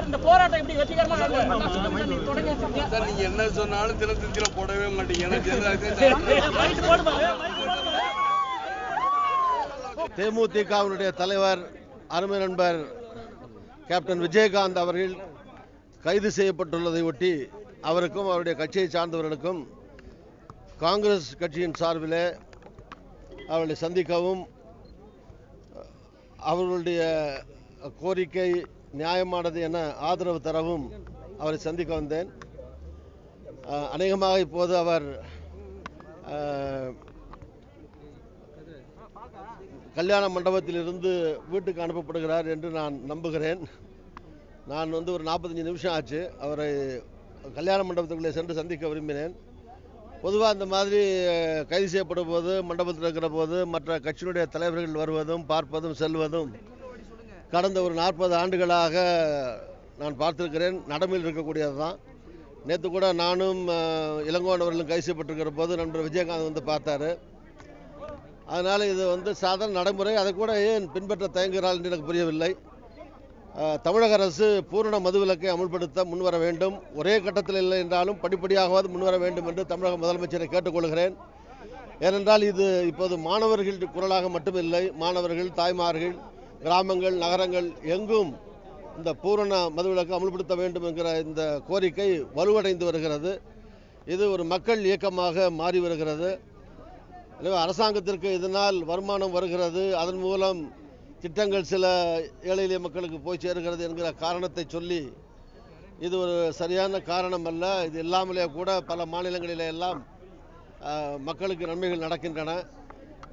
இந்த போராட்டம் எப்படி வெற்றிகரமா நீங்க என்ன சொன்னாலும் தினத்தில போடவே மாட்டீங்க. தேமுதிகவினுடைய தலைவர் அருமை நண்பர் கேப்டன் விஜயகாந்த் அவர்கள் கைது செய்யப்பட்டுள்ளதை ஒட்டி அவருக்கும் அவருடைய கட்சியை சார்ந்தவர்களுக்கும் காங்கிரஸ் கட்சியின் சார்பில் அவர்களை சந்திக்கவும் அவர்களுடைய கோரிக்கை நியாயமானது என ஆதரவு தரவும் அவரை சந்திக்க வந்தேன். அநேகமாக இப்போது அவர் கல்யாண மண்டபத்திலிருந்து வீட்டுக்கு அனுப்பப்படுகிறார் என்று நான் நம்புகிறேன். நான் ஒரு 45 நிமிஷம் ஆச்சு அவரை கல்யாண மண்டபத்துக்குள்ளே சென்று சந்திக்க விரும்பினேன். பொதுவாக இந்த மாதிரி கைது செய்யப்படும் போது மண்டபத்தில் இருக்கிற போது மற்ற கட்சியினுடைய தலைவர்கள் வருவதும் பார்ப்பதும் செல்வதும் கடந்த ஒரு 40 ஆண்டுகளாக நான் பார்த்திருக்கிறேன். நடைமுறையில் இருக்கக்கூடியது தான். நேற்று கூட நானும் இளங்கோவன் அவர்களும் கைது செய்யப்பட்டிருக்கிற போது நண்பர் விஜயகாந்த் வந்து பார்த்தாரு. அதனால் இது சாதாரண நடைமுறை. அதை கூட ஏன் பின்பற்ற தயங்குகிறாள் என்று எனக்கு புரியவில்லை. தமிழக அரசு பூரண மதுவிலக்கை அமுல்படுத்த முன்வர வேண்டும். ஒரே கட்டத்தில் இல்லை என்றாலும் படிப்படியாகவாது முன்வர வேண்டும் என்று தமிழக முதலமைச்சரை கேட்டுக்கொள்கிறேன். ஏனென்றால் இது இப்போது மாணவர்கள் குரலாக மட்டுமில்லை. மாணவர்கள், தாய்மார்கள், கிராமங்கள், நகரங்கள் எங்கும் இந்த பூரண மதுவிலக்கை அமுல்படுத்த வேண்டும் என்கிற இந்த கோரிக்கை வலுவடைந்து வருகிறது. இது ஒரு மக்கள் இயக்கமாக மாறி வருகிறது. எனவே அரசாங்கத்திற்கு இதனால் வருமானம் வருகிறது, அதன் மூலம் திட்டங்கள் சில ஏழை எளிய மக்களுக்கு போய் சேருகிறது என்கிற காரணத்தை சொல்லி இது ஒரு சரியான காரணம் அல்ல. இது இல்லாமலே கூட பல மாநிலங்களிலே எல்லாம் மக்களுக்கு நன்மைகள் நடக்கின்றன.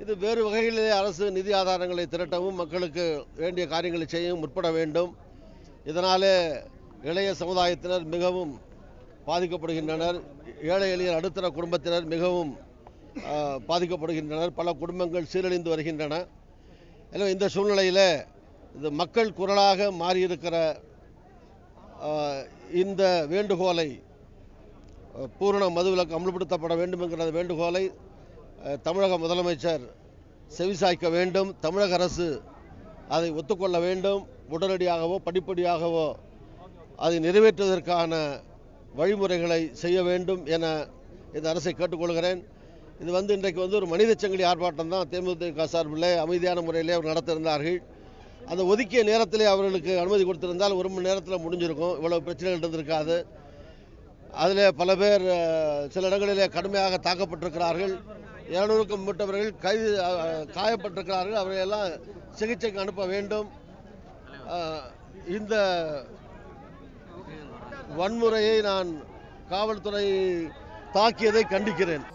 இது வேறு வகைகளிலே அரசு நிதி ஆதாரங்களை திரட்டவும் மக்களுக்கு வேண்டிய காரியங்களை செய்யவும் முற்பட வேண்டும். இதனாலே இளைய சமுதாயத்தினர் மிகவும் பாதிக்கப்படுகின்றனர். ஏழை எளிய நடுத்தர குடும்பத்தினர் மிகவும் பாதிக்கப்படுகின்றனர். பல குடும்பங்கள் சீரழிந்து வருகின்றன. எனவே இந்த சூழ்நிலையில் இது மக்கள் குரலாக மாறியிருக்கிற இந்த வேண்டுகோளை பூரண மதுவிலக்கு அமல்படுத்தப்பட வேண்டும் என்கிற வேண்டுகோளை தமிழக முதலமைச்சர் செவிசாய்க்க வேண்டும். தமிழக அரசு அதை ஒத்துக்கொள்ள வேண்டும். உடனடியாகவோ படிப்படியாகவோ அதை நிறைவேற்றுவதற்கான வழிமுறைகளை செய்ய வேண்டும் என இந்த அரசை கேட்டுக்கொள்கிறேன். இது இன்றைக்கு ஒரு மனித சங்கிலி ஆர்ப்பாட்டம் தான் தேமுதிக சார்பில் அமைதியான முறையிலே அவர் நடத்தியிருந்தார்கள். அந்த ஒதுக்கிய நேரத்திலே அவர்களுக்கு அனுமதி கொடுத்திருந்தால் 1 மணி நேரத்தில் முடிஞ்சிருக்கும். இவ்வளவு பிரச்சனைகள் இருந்திருக்காது. அதில் பல பேர் சில இடங்களிலே கடுமையாக தாக்கப்பட்டிருக்கிறார்கள். 200க்கும் மேற்பட்டவர்கள் காயப்பட்டிருக்கிறார்கள். அவர்களெல்லாம் சிகிச்சைக்கு அனுப்ப வேண்டும். இந்த வன்முறையை நான் காவல்துறை தாக்கியதை கண்டிக்கிறேன்.